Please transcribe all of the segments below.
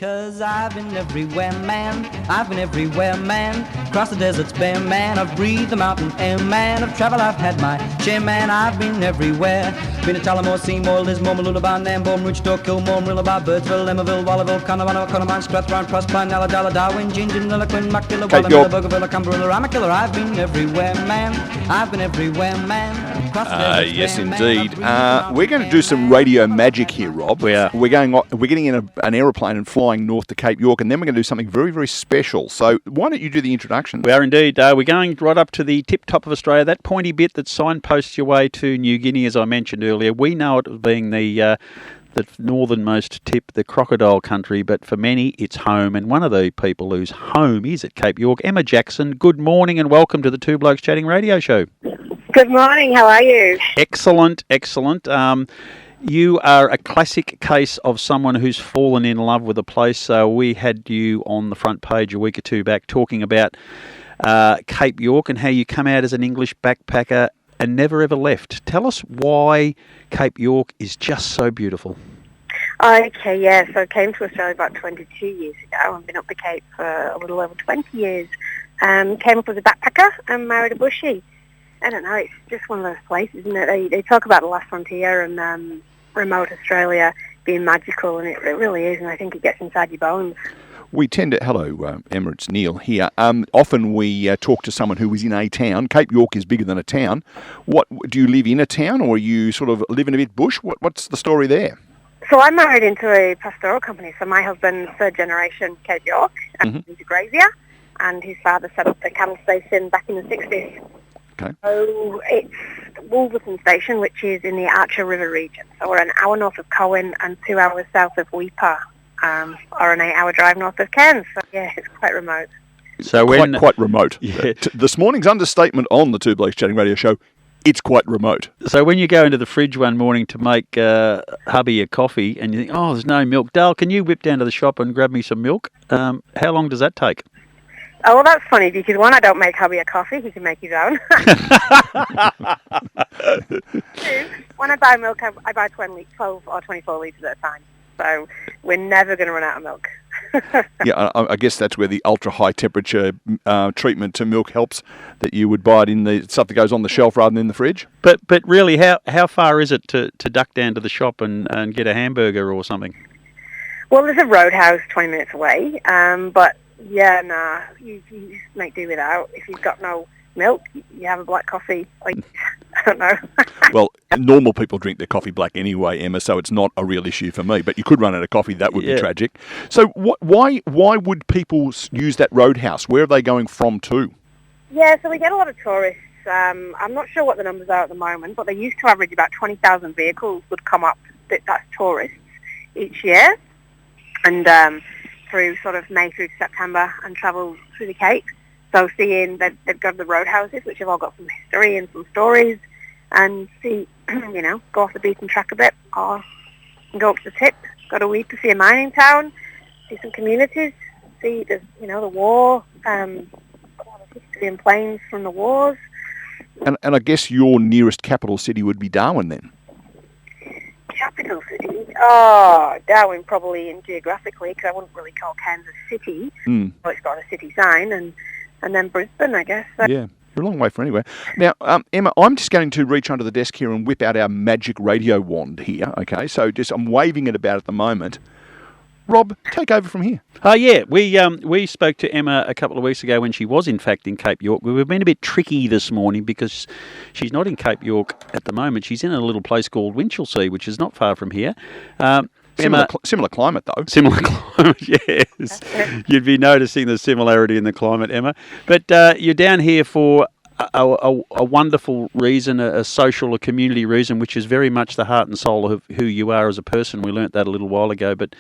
'Cause I've been everywhere, man. I've been everywhere, man. Across the deserts bare, man. I've breathed the mountain air, man. Of travel I've had my share, man. I've been everywhere. Been to Tullamore, Seymour, Lismore, Mooloolaba, Nambour, Maroochydore, Kilmore, Marillaba, Birdsville, Emmaville, Wallaville, Connemara, Connemara, Strathrown, Proserpine, Alladala, Darwin, Gingin, Lilliquin, Muckilla, Wallamilla, Bougainville, Cumberland, Ramachilla. I've been everywhere, man. I've been everywhere, man. Yes, indeed. We're going to do some radio magic here, Rob. We are. We're getting in an aeroplane and flying north to Cape York, and then we're going to do something very, very special. So why don't you do the introduction? We are indeed. We're going right up to the tip-top of Australia, that pointy bit that signposts your way to New Guinea, as I mentioned earlier. We know it as being the northernmost tip, the crocodile country, but for many it's home, and one of the people whose home is at Cape York, Emma Jackson. Good morning and welcome to the Two Blokes Chatting radio show. Good morning, how are you? Excellent, excellent. You are a classic case of someone who's fallen in love with a place. We had you on the front page a week or two back talking about Cape York and how you come out as an English backpacker and never ever left. Tell us why Cape York is just so beautiful. Okay, yeah, so I came to Australia about 22 years ago. I've been up the Cape for a little over 20 years. Came up as a backpacker and married a bushie. I don't know, it's just one of those places, isn't it? They talk about the last frontier and remote Australia being magical, and it really is, and I think it gets inside your bones. We tend to... Hello, Emma, it's Neil here. Often we talk to someone who is in a town. Cape York is bigger than a town. What do you live in a town, or you sort of live in a bit bush? What's the story there? So I'm married into a pastoral company, so my husband's third generation Cape York, and he's a grazier, and his father set up the cattle station back in the 60s. Okay. So it's Wolverton Station, which is in the Archer River region. So we're an hour north of Cowan and 2 hours south of Weipa, or an 8-hour drive north of Cairns. So yeah, it's quite remote. So quite remote. Yeah. This morning's understatement on the Two Blokes Chatting radio show, it's quite remote. So when you go into the fridge one morning to make hubby a coffee and you think, oh, there's no milk, Dale, can you whip down to the shop and grab me some milk? How long does that take? Oh, well, that's funny, because one, I don't make hubby a coffee. He can make his own. Two, when I buy milk, I buy 12 or 24 litres at a time. So we're never going to run out of milk. Yeah, I guess that's where the ultra-high temperature treatment to milk helps, that you would buy it in the stuff that goes on the shelf rather than in the fridge. But really, how far is it to duck down to the shop and get a hamburger or something? Well, there's a roadhouse 20 minutes away, but... yeah, nah, you just make do without. If you've got no milk, you have a black coffee. Like, I don't know. Well, normal people drink their coffee black anyway, Emma, so it's not a real issue for me. But you could run out of coffee, that would be tragic. So why would people use that roadhouse? Where are they going from to? Yeah, so we get a lot of tourists. I'm not sure what the numbers are at the moment, but they used to average about 20,000 vehicles would come up, that's tourists, each year. And... through sort of May through to September and travel through the Cape. So seeing that they've got the roadhouses, which have all got some history and some stories, and see, go off the beaten track a bit, or go up to the tip, go to Weipa, see a mining town, see some communities, see the war, history and planes from the wars. And I guess your nearest capital city would be Darwin then? Capital city? Oh, Darwin probably geographically, because I wouldn't really call Cairns a city. Well, it's got a city sign, and then Brisbane, I guess. So. Yeah, you're a long way from anywhere. Now, Emma, I'm just going to reach under the desk here and whip out our magic radio wand here, okay? So I'm waving it about at the moment. Rob, take over from here. Yeah, we spoke to Emma a couple of weeks ago when she was in fact in Cape York. We've been a bit tricky this morning because she's not in Cape York at the moment. She's in a little place called Winchelsea, which is not far from here. Similar climate, though. Similar climate, yes. You'd be noticing the similarity in the climate, Emma. But you're down here for a wonderful reason, a social, a community reason, which is very much the heart and soul of who you are as a person. We learnt that a little while ago. But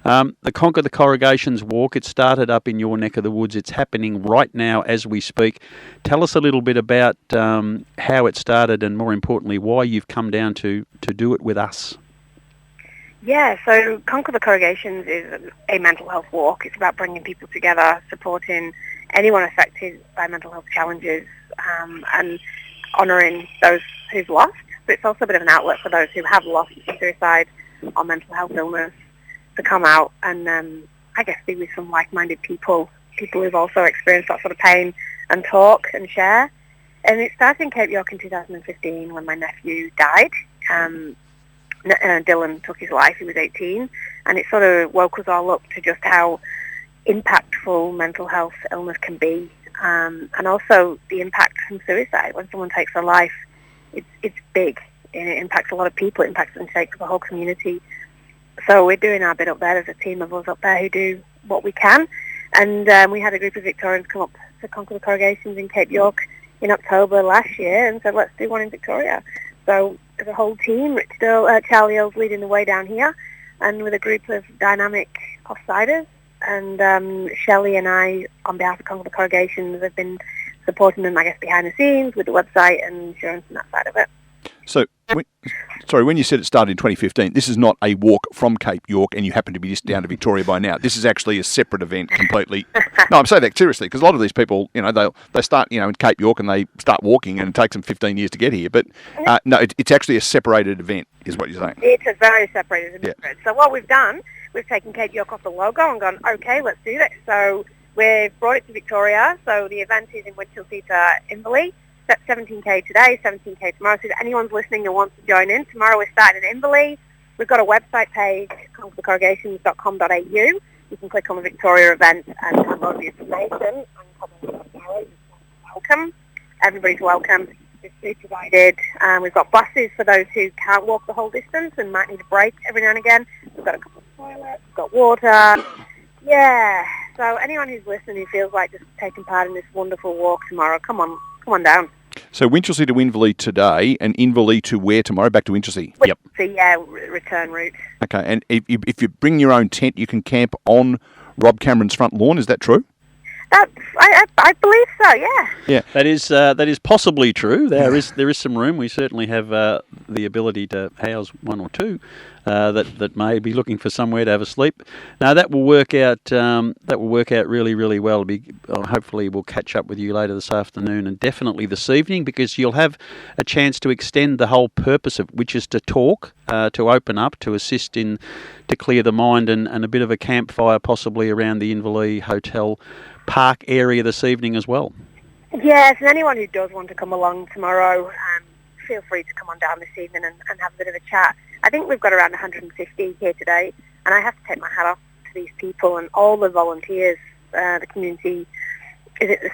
the Conquer the Corrugations Walk, it started up in your neck of the woods. It's happening right now as we speak. Tell us a little bit about how it started and, more importantly, why you've come down to do it with us. Yeah, so Conquer the Corrugations is a mental health walk. It's about bringing people together, supporting anyone affected by mental health challenges, and honouring those who've lost. But it's also a bit of an outlet for those who have lost to suicide or mental health illness to come out and I guess, be with some like-minded people who've also experienced that sort of pain, and talk and share. And it started in Cape York in 2015 when my nephew died. Dylan took his life. He was 18, and it sort of woke us all up to just how impactful mental health illness can be, and also the impact from suicide. When someone takes their life, it's big, and it impacts a lot of people. It impacts and shakes the whole community. So we're doing our bit up there. There's a team of us up there who do what we can, and we had a group of Victorians come up to conquer the corrugations in Cape York in October last year and said, let's do one in Victoria. So there's a whole team. Rich Charlie O's leading the way down here, and with a group of dynamic offsiders. And Shelley and I, on behalf of Conquer the Corrugations, have been supporting them, I guess, behind the scenes with the website and insurance and that side of it. So, when you said it started in 2015, this is not a walk from Cape York and you happen to be just down to Victoria by now. This is actually a separate event completely. No, I'm saying that seriously, because a lot of these people, they start, in Cape York and they start walking and it takes them 15 years to get here. But no, it's actually a separated event, is what you're saying. It's a very separated event. Yeah. So what we've done, we've taken Cape York off the logo and gone, okay, let's do this. So we've brought it to Victoria. So the event is in Winchelsea to Inverleigh. 17k today, 17k tomorrow. So if anyone's listening and wants to join in, tomorrow we're starting in Inverleigh. We've got a website page, conquerthecorrugations.com.au. You can click on the Victoria event and download the information. And welcome. Everybody's welcome. There's food provided. We've got buses for those who can't walk the whole distance and might need a break every now and again. We've got a couple of toilets. We've got water. Yeah. So anyone who's listening who feels like just taking part in this wonderful walk tomorrow, come on down. So Winchelsea to Inverleigh today, and Inverleigh to where tomorrow? Back to Winchelsea? Yep. Yeah, return route. Okay, and if you bring your own tent, you can camp on Rob Cameron's front lawn. Is that true? I believe so. Yeah. Yeah, that is possibly true. There is some room. We certainly have the ability to house one or two that may be looking for somewhere to have a sleep. Now that will work out. Really, really well. Hopefully, we'll catch up with you later this afternoon and definitely this evening, because you'll have a chance to extend the whole purpose of which is to talk, to open up, to assist to clear the mind, and a bit of a campfire possibly around the Inverleigh Hotel Park area this evening as well. Yes, and anyone who does want to come along tomorrow, feel free to come on down this evening and have a bit of a chat. I think we've got around 150 here today, and I have to take my hat off to these people and all the volunteers, the community, is it the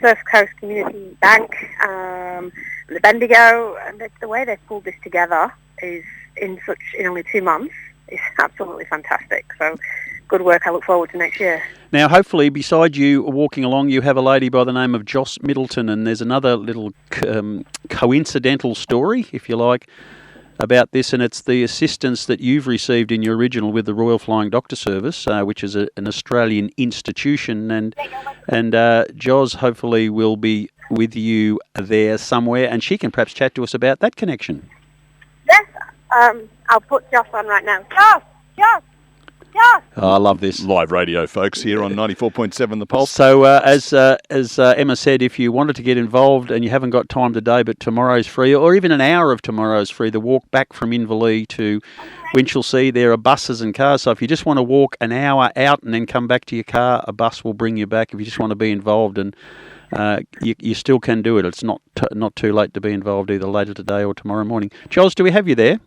Surf Coast Community Bank, the Bendigo, and the way they've pulled this together is in only 2 months is absolutely fantastic. So good work. I look forward to next year. Now, hopefully, beside you walking along, you have a lady by the name of Joss Middleton, and there's another little coincidental story, if you like, about this, and it's the assistance that you've received in your original with the Royal Flying Doctor Service, which is an Australian institution, and Joss hopefully will be with you there somewhere, and she can perhaps chat to us about that connection. Yes, I'll put Joss on right now. Joss! Oh, I love this. Live radio, folks, here on 94.7 The Pulse. So, as Emma said, if you wanted to get involved and you haven't got time today, but tomorrow's free, or even an hour of tomorrow's free, the walk back from Inverleigh to Winchelsea, there are buses and cars. So if you just want to walk an hour out and then come back to your car, a bus will bring you back. If you just want to be involved, and you still can do it. It's not too late to be involved either later today or tomorrow morning. Charles, do we have you there?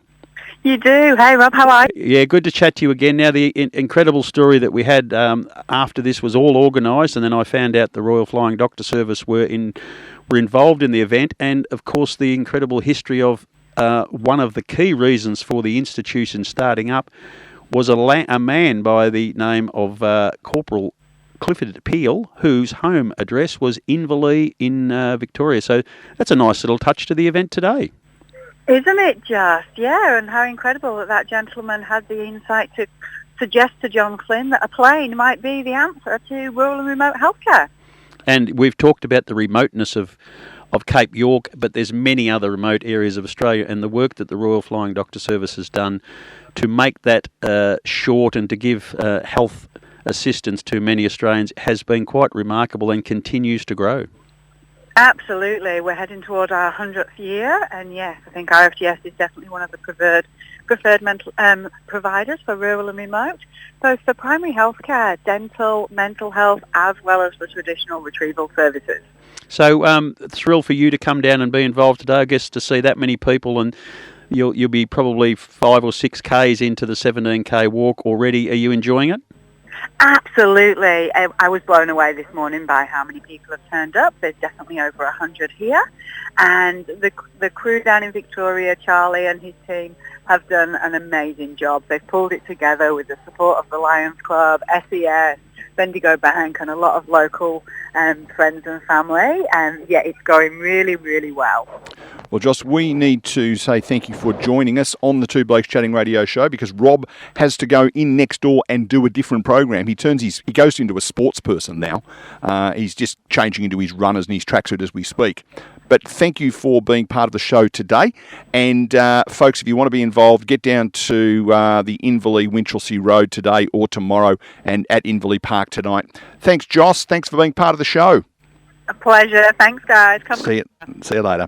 You do. Hey, Rob, how are you? Yeah, good to chat to you again. Now, the incredible story that we had after this was all organised, and then I found out the Royal Flying Doctor Service were involved in the event, and, of course, the incredible history of one of the key reasons for the institution starting up was a man by the name of Corporal Clifford Peel, whose home address was Inverleigh in Victoria. So that's a nice little touch to the event today. Isn't it just? Yeah, and how incredible that gentleman had the insight to suggest to John Flynn that a plane might be the answer to rural and remote healthcare. And we've talked about the remoteness of Cape York, but there's many other remote areas of Australia, and the work that the Royal Flying Doctor Service has done to make that short and to give health assistance to many Australians has been quite remarkable and continues to grow. Absolutely. We're heading toward our 100th year, and yes, I think RFGS is definitely one of the preferred mental providers for rural and remote, both for primary health care, dental, mental health, as well as the traditional retrieval services. So, thrilled for you to come down and be involved today. I guess to see that many people, and you'll be probably 5 or 6 Ks into the 17K walk already. Are you enjoying it? Absolutely. I was blown away this morning by how many people have turned up. There's definitely over 100 here. And the crew down in Victoria, Charlie and his team, have done an amazing job. They've pulled it together with the support of the Lions Club, SES, Bendigo Bank, and a lot of local friends and family. And yeah, it's going really, really well. Well, Joss, we need to say thank you for joining us on the Two Blokes Chatting radio show, because Rob has to go in next door and do a different program. He goes into a sports person now. He's just changing into his runners and his tracksuit as we speak. But thank you for being part of the show today. And folks, if you want to be involved, get down to the Inverleigh Winchelsea Road today or tomorrow, and at Inverleigh Park tonight. Thanks, Joss. Thanks for being part of the show. A pleasure. Thanks, guys. See you later.